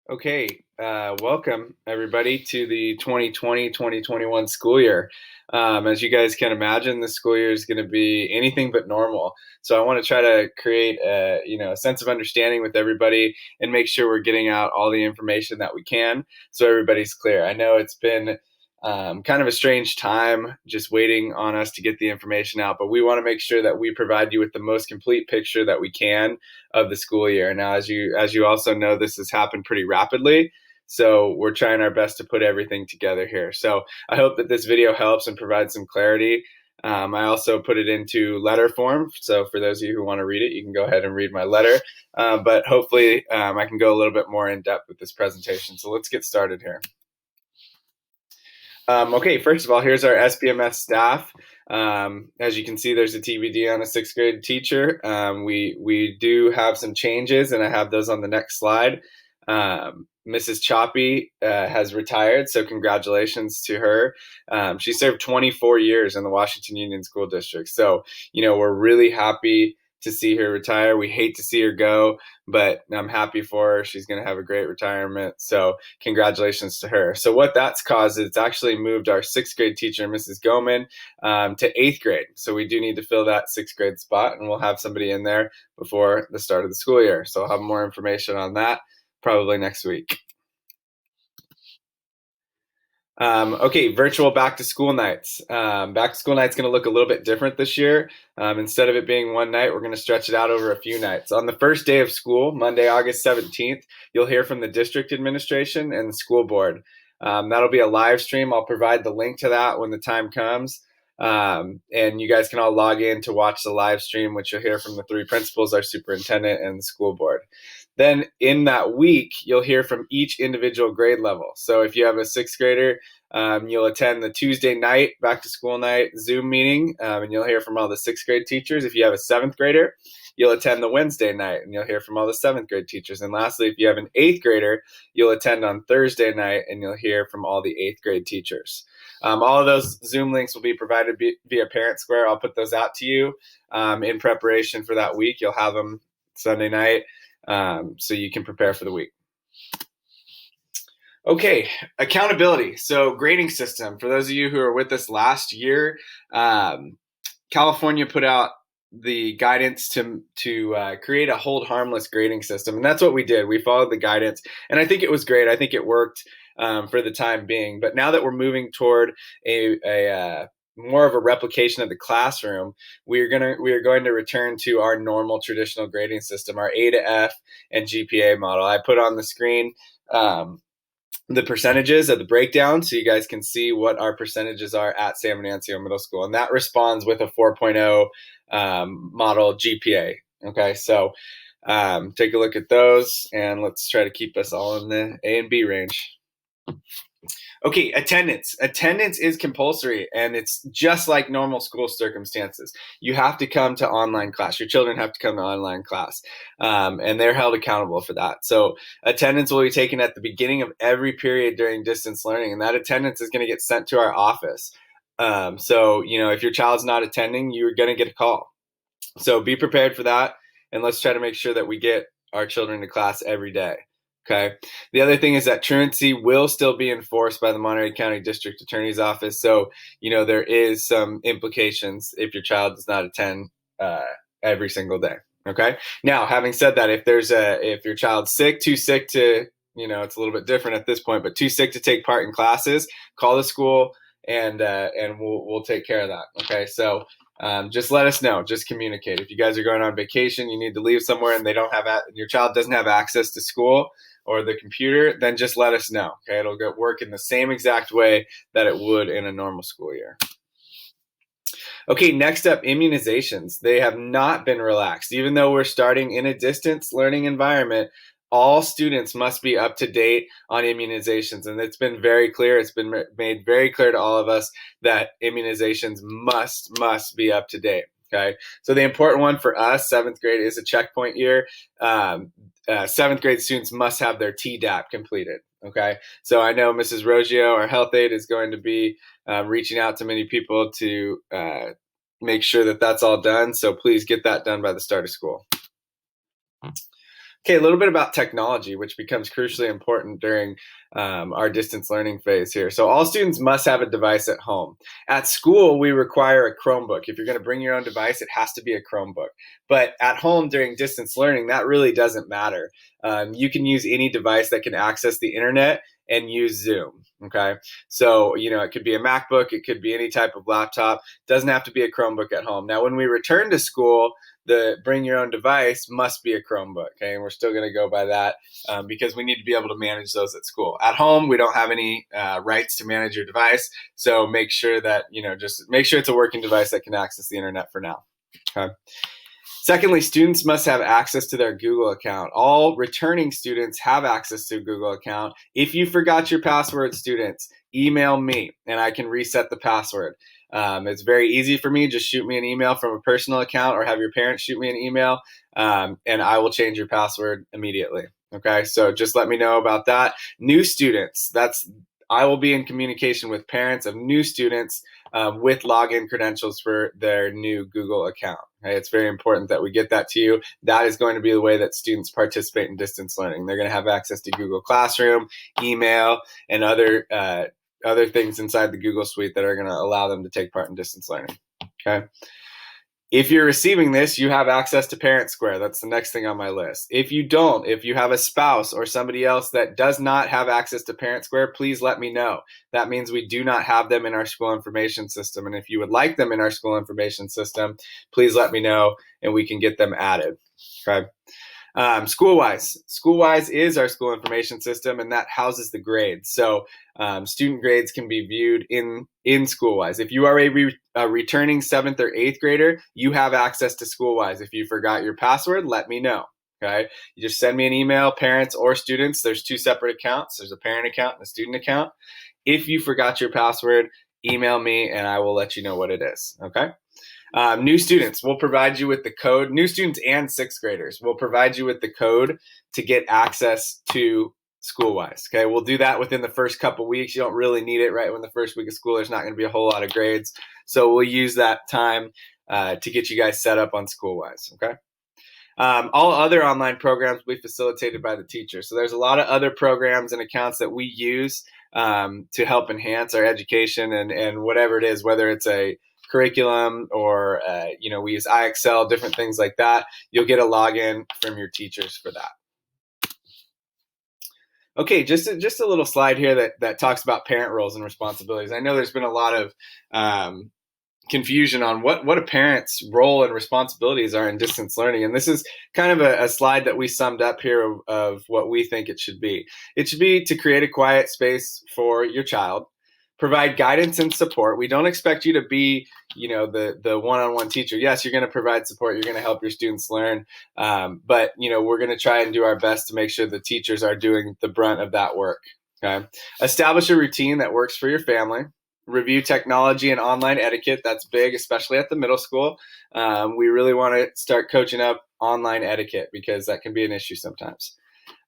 Okay, welcome everybody to the 2020-2021 school year. As you guys can imagine, this school year is going to be anything but normal. So I want to try to create a sense of understanding with everybody and make sure we're getting out all the information that we can so everybody's clear. I know it's been kind of a strange time just waiting on us to get the information out, but we want to make sure that we provide you with the most complete picture that we can of the school year. Now, as you also know, this has happened pretty rapidly, so we're trying our best to put everything together here. So I hope that this video helps and provides some clarity. I also put it into letter form, so for those of you who want to read it, you can go ahead and read my letter, but hopefully I can go a little bit more in depth with this presentation. So let's get started here. Okay, first of all, here's our SBMS staff. As you can see, there's a TBD on a 6th grade teacher. We do have some changes, and I have those on the next slide. Mrs. Choppy has retired, so congratulations to her. She served 24 years in the Washington Union School District, so we're really happy to see her retire. We hate to see her go, but I'm happy for her. She's going to have a great retirement. So congratulations to her. So what that's caused is it's actually moved our 6th grade teacher, Mrs. Goman, to 8th grade. So we do need to fill that 6th grade spot, and we'll have somebody in there before the start of the school year. So I'll have more information on that probably next week. Okay, virtual back to school nights. Back to school night's going to look a little bit different this year. Instead of it being one night, we're going to stretch it out over a few nights. On the first day of school, Monday, August 17th, you'll hear from the district administration and the school board. That'll be a live stream. I'll provide the link to that when the time comes. And you guys can all log in to watch the live stream, which you'll hear from the 3 principals, our superintendent, and the school board. Then in that week, you'll hear from each individual grade level. So if you have a 6th grader, you'll attend the Tuesday night, back to school night Zoom meeting, and you'll hear from all the 6th grade teachers. If you have a 7th grader, you'll attend the Wednesday night, and you'll hear from all the 7th grade teachers. And lastly, if you have an 8th grader, you'll attend on Thursday night, and you'll hear from all the 8th grade teachers. All of those Zoom links will be provided via Parent Square. I'll put those out to you in preparation for that week. You'll have them Sunday night. So you can prepare for the week. Okay, accountability. So grading system. For those of you who are with us last year, California put out the guidance to create a hold harmless grading system, and that's what we did. We followed the guidance, and I think it was great. I think it worked for the time being. But now that we're moving toward a more of a replication of the classroom, we are going to return to our normal traditional grading system, our A to F and GPA model. I put on the screen the percentages of the breakdown so you guys can see what our percentages are at San Benancio Middle School, and that responds with a 4.0 model GPA. Okay, so take a look at those, and let's try to keep us all in the A and B range. Okay, attendance. Attendance is compulsory, and it's just like normal school circumstances. You have to come to online class. Your children have to come to online class, and they're held accountable for that. So attendance will be taken at the beginning of every period during distance learning, and that attendance is going to get sent to our office. So if your child's not attending, you're going to get a call. So be prepared for that, and let's try to make sure that we get our children to class every day. Okay. The other thing is that truancy will still be enforced by the Monterey County District Attorney's Office. So, there is some implications if your child does not attend every single day. Okay. Now, having said that, if your child's sick, too sick to, it's a little bit different at this point, but too sick to take part in classes, call the school and we'll take care of that. Okay. So just let us know. Just communicate. If you guys are going on vacation, you need to leave somewhere, and your child doesn't have access to school or the computer, then just let us know. Okay, it'll work in the same exact way that it would in a normal school year. Okay, next up, immunizations. They have not been relaxed. Even though we're starting in a distance learning environment, all students must be up to date on immunizations. And it's been very clear. It's been made very clear to all of us that immunizations must be up to date. Okay. So the important one for us, 7th grade, is a checkpoint year. 7th grade students must have their TDAP completed. Okay. So I know Mrs. Roggio, our health aide, is going to be reaching out to many people to make sure that that's all done. So please get that done by the start of school. Okay, a little bit about technology, which becomes crucially important during our distance learning phase here. So all students must have a device at home. At school, we require a Chromebook. If you're going to bring your own device, it has to be a Chromebook. But at home during distance learning, that really doesn't matter. You can use any device that can access the internet and use Zoom. Okay, so it could be a MacBook, it could be any type of laptop. Doesn't have to be a Chromebook at home. Now, when we return to school, the bring your own device must be a Chromebook. Okay, and we're still going to go by that because we need to be able to manage those at school. At home, we don't have any rights to manage your device, so make sure that just make sure it's a working device that can access the internet for now. Okay. Secondly, students must have access to their Google account. All returning students have access to a Google account. If you forgot your password, students, email me and I can reset the password. It's very easy for me. Just shoot me an email from a personal account or have your parents shoot me an email and I will change your password immediately. Okay, so just let me know about that. New students, I will be in communication with parents of new students with login credentials for their new Google account. Okay? It's very important that we get that to you. That is going to be the way that students participate in distance learning. They're going to have access to Google Classroom, email, and other things inside the Google Suite that are going to allow them to take part in distance learning. Okay. If you're receiving this, you have access to Parent Square. That's the next thing on my list. If you don't, if you have a spouse or somebody else that does not have access to Parent Square, please let me know. That means we do not have them in our school information system. And if you would like them in our school information system, please let me know and we can get them added. Okay. Schoolwise is our school information system, and that houses the grades. So student grades can be viewed in Schoolwise. If you are a returning 7th or 8th grader, you have access to Schoolwise. If you forgot your password, let me know. Okay, you just send me an email, parents or students. There's 2 separate accounts. There's a parent account and a student account. If you forgot your password, email me and I will let you know what it is. Okay. New students, we'll provide you with the code. New students and 6th graders, we'll provide you with the code to get access to Schoolwise. Okay, we'll do that within the first couple weeks. You don't really need it right when the first week of school. There's not going to be a whole lot of grades, so we'll use that time to get you guys set up on Schoolwise. Okay. All other online programs will be facilitated by the teacher. So there's a lot of other programs and accounts that we use to help enhance our education and whatever it is, whether it's a curriculum or we use IXL, different things like that. You'll get a login from your teachers for that. Okay, just a little slide here that talks about parent roles and responsibilities. I know there's been a lot of confusion on what a parent's role and responsibilities are in distance learning, and this is kind of a slide that we summed up here of what we think it should be. It should be to create a quiet space for your child, provide guidance and support. We don't expect you to be, the one-on-one teacher. Yes, you're going to provide support. You're going to help your students learn. But, we're going to try and do our best to make sure the teachers are doing the brunt of that work. Okay. Establish a routine that works for your family. Review technology and online etiquette. That's big, especially at the middle school. We really want to start coaching up online etiquette because that can be an issue sometimes.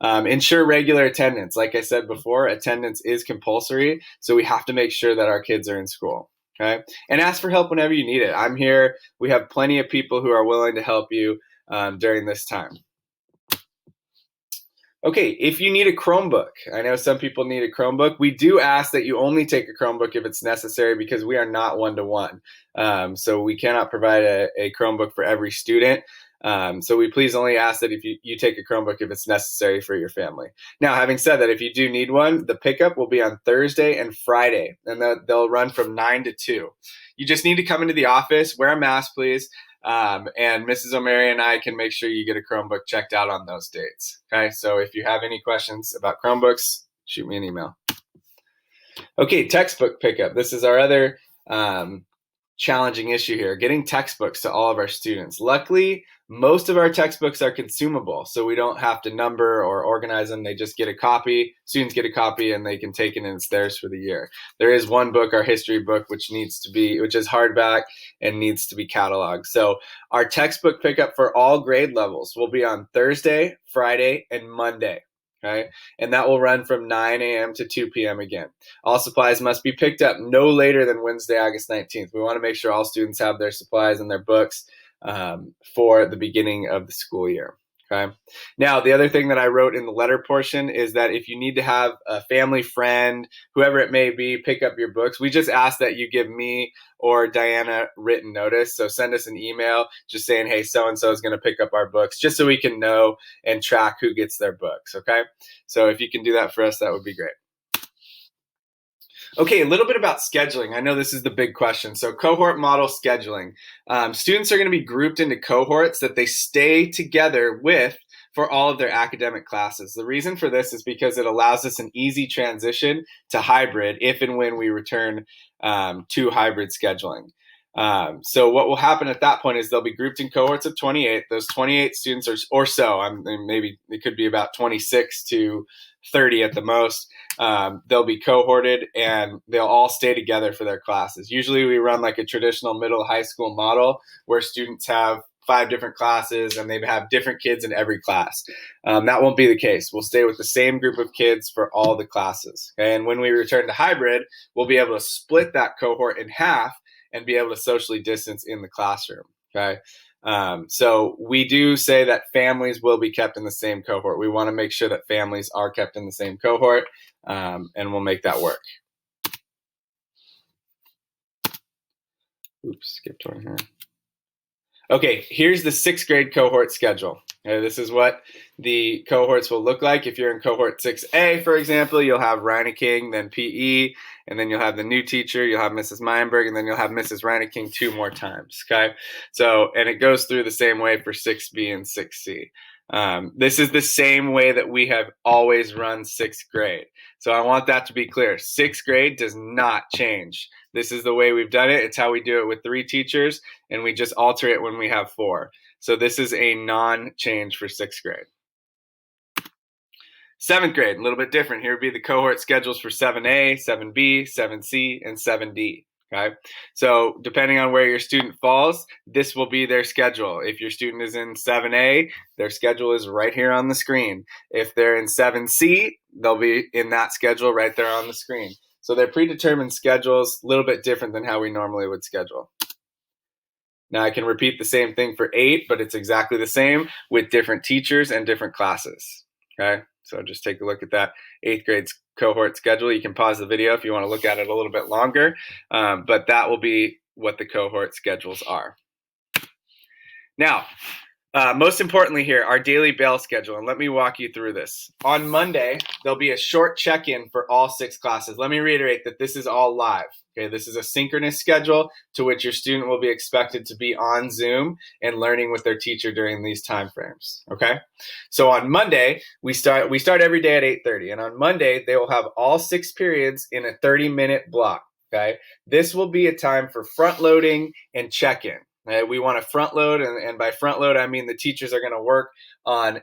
Ensure regular attendance. Like I said before, attendance is compulsory, so we have to make sure that our kids are in school. Okay, and ask for help whenever you need it. I'm here. We have plenty of people who are willing to help you during this time. Okay, if you need a Chromebook, I know some people need a Chromebook. We do ask that you only take a Chromebook if it's necessary because we are not one-to-one. So we cannot provide a Chromebook for every student. So we please only ask that if you take a Chromebook if it's necessary for your family. Now, having said that, if you do need one, the pickup will be on Thursday and Friday, and they'll run from 9 to 2. You just need to come into the office, wear a mask, please, and Mrs. O'Mary and I can make sure you get a Chromebook checked out on those dates. Okay, so if you have any questions about Chromebooks, shoot me an email. Okay, textbook pickup. This is our other challenging issue here, getting textbooks to all of our students. Luckily, most of our textbooks are consumable, so we don't have to number or organize them. They just get a copy, students get a copy, and they can take it and it's theirs for the year. There is one book, our history book, which is hardback and needs to be cataloged. So our textbook pickup for all grade levels will be on Thursday, Friday, and Monday. Okay, and that will run from 9 a.m. to 2 p.m. again. All supplies must be picked up no later than Wednesday, August 19th. We want to make sure all students have their supplies and their books for the beginning of the school year. Okay. Now, the other thing that I wrote in the letter portion is that if you need to have a family friend, whoever it may be, pick up your books, we just ask that you give me or Diana written notice. So send us an email just saying, hey, so-and-so is going to pick up our books, just so we can know and track who gets their books. Okay. So if you can do that for us, that would be great. Okay, a little bit about scheduling. I know this is the big question. So cohort model scheduling. Students are going to be grouped into cohorts that they stay together with for all of their academic classes. The reason for this is because it allows us an easy transition to hybrid if and when we return to hybrid scheduling. So what will happen at that point is they'll be grouped in cohorts of 28. Those 28 students or so, maybe it could be about 26 to 30 at the most. They'll be cohorted and they'll all stay together for their classes. Usually we run like a traditional middle high school model where students have 5 different classes and they have different kids in every class. That won't be the case. We'll stay with the same group of kids for all the classes. Okay? And when we return to hybrid, we'll be able to split that cohort in half and be able to socially distance in the classroom. Okay. So we do say that families will be kept in the same cohort. We want to make sure that families are kept in the same cohort, and we'll make that work. Oops, skipped one here. Okay, here's the 6th grade cohort schedule. Okay, this is what the cohorts will look like. If you're in cohort 6A, for example, you'll have Reineking, then PE, and then you'll have the new teacher, you'll have Mrs. Meinberg, and then you'll have Mrs. Reineking 2 more times, okay? So, and it goes through the same way for 6B and 6C. This is the same way that we have always run 6th grade. So I want that to be clear. 6th grade does not change. This is the way we've done it. It's how we do it with 3 teachers, and we just alter it when we have 4. So this is a non-change for 6th grade. 7th grade, a little bit different. Here would be the cohort schedules for 7A, 7B, 7C, and 7D. Okay, so depending on where your student falls, this will be their schedule. If your student is in 7A, their schedule is right here on the screen. If they're in 7C, they'll be in that schedule right there on the screen. So they're predetermined schedules, a little bit different than how we normally would schedule. Now I can repeat the same thing for 8, but it's exactly the same with different teachers and different classes. Okay, so just take a look at that 8th grade cohort schedule. You can pause the video if you want to look at it a little bit longer, but that will be what the cohort schedules are. Now, most importantly here, our daily bail schedule, and let me walk you through this. On Monday, there'll be a short check-in for all 6 classes. Let me reiterate that this is all live. Okay, this is a synchronous schedule to which your student will be expected to be on Zoom and learning with their teacher during these time frames. Okay, so on Monday we start every day at 8:30, and on Monday they will have all 6 periods in a 30-minute block. Okay, this will be a time for front loading and check-in. We want to front load, and by front load I mean the teachers are going to work on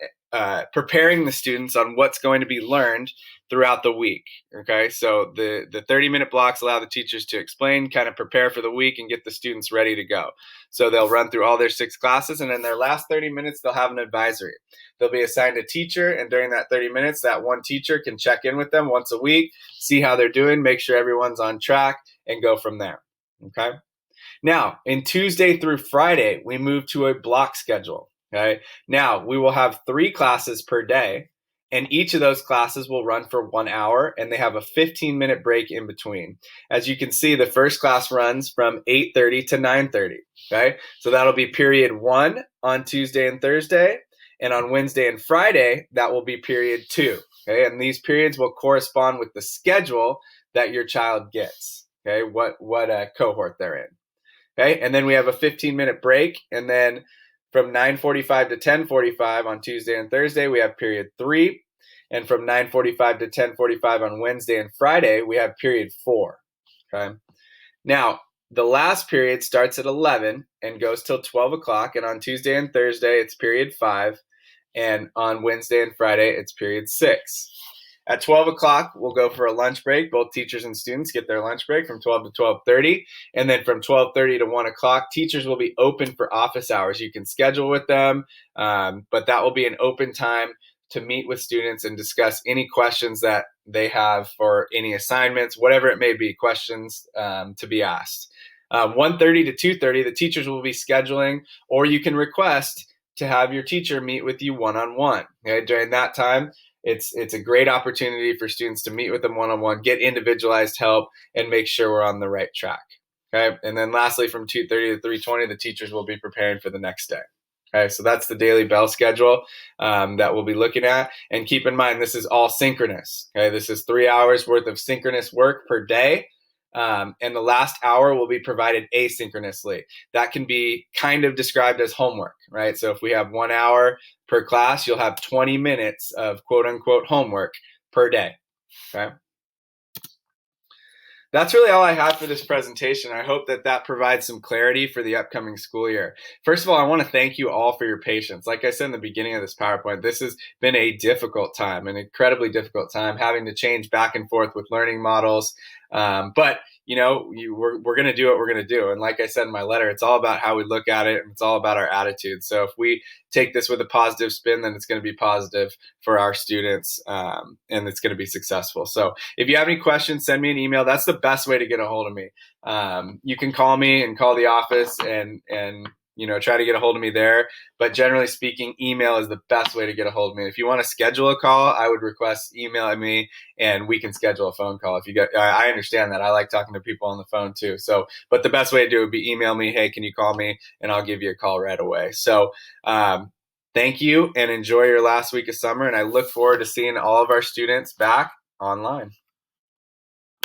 preparing the students on what's going to be learned throughout the week. Okay, so the 30-minute blocks allow the teachers to explain, kind of prepare for the week, and get the students ready to go. So they'll run through all their 6 classes, and in their last 30 minutes they'll have an advisory. They'll be assigned a teacher, and during that 30 minutes that one teacher can check in with them once a week, see how they're doing, make sure everyone's on track, and go from there. Okay. Now, in Tuesday through Friday, we move to a block schedule. Okay. Now, we will have 3 classes per day, and each of those classes will run for 1 hour, and they have a 15-minute break in between. As you can see, the first class runs from 8:30 to 9:30. Okay. So that'll be period 1 on Tuesday and Thursday, and on Wednesday and Friday, that will be period 2. Okay. And these periods will correspond with the schedule that your child gets. Okay. What cohort they're in. Okay, and then we have a 15-minute break, and then from 9:45 to 10:45 on Tuesday and Thursday, we have period 3, and from 9:45 to 10:45 on Wednesday and Friday, we have period 4. Okay, now the last period starts at 11 and goes till 12 o'clock, and on Tuesday and Thursday, it's period 5, and on Wednesday and Friday, it's period 6. At 12 o'clock, we'll go for a lunch break. Both teachers and students get their lunch break from 12 to 12:30. And then from 12:30 to 1 o'clock, teachers will be open for office hours. You can schedule with them, but that will be an open time to meet with students and discuss any questions that they have for any assignments, whatever it may be, questions to be asked. 1:30 to 2:30, the teachers will be scheduling, or you can request to have your teacher meet with you one-on-one. Okay? During that time, it's a great opportunity for students to meet with them one-on-one, get individualized help, and make sure we're on the right track. Okay, and then lastly, from 2:30 to 3:20, the teachers will be preparing for the next day. Okay, so that's the daily bell schedule that we'll be looking at. And keep in mind, this is all synchronous. Okay, this is 3 hours worth of synchronous work per day. And the last hour will be provided asynchronously. That can be kind of described as homework, right? So if we have 1 hour per class, you'll have 20 minutes of quote unquote homework per day. Okay. That's really all I have for this presentation. I hope that provides some clarity for the upcoming school year. First of all, I want to thank you all for your patience. Like I said in the beginning of this PowerPoint, this has been a difficult time, an incredibly difficult time, having to change back and forth with learning models. But we're going to do what we're going to do. And like I said in my letter, it's all about how we look at it, and it's all about our attitude. So if we take this with a positive spin, then it's going to be positive for our students, and it's going to be successful. So if you have any questions, send me an email. That's the best way to get a hold of me. You can call me and call the office and try to get a hold of me there. But generally speaking, email is the best way to get a hold of me. If you want to schedule a call, I would request emailing me, and we can schedule a phone call. I understand that. I like talking to people on the phone too. So, but the best way to do it would be email me. Hey, can you call me? And I'll give you a call right away. So, thank you, and enjoy your last week of summer. And I look forward to seeing all of our students back online.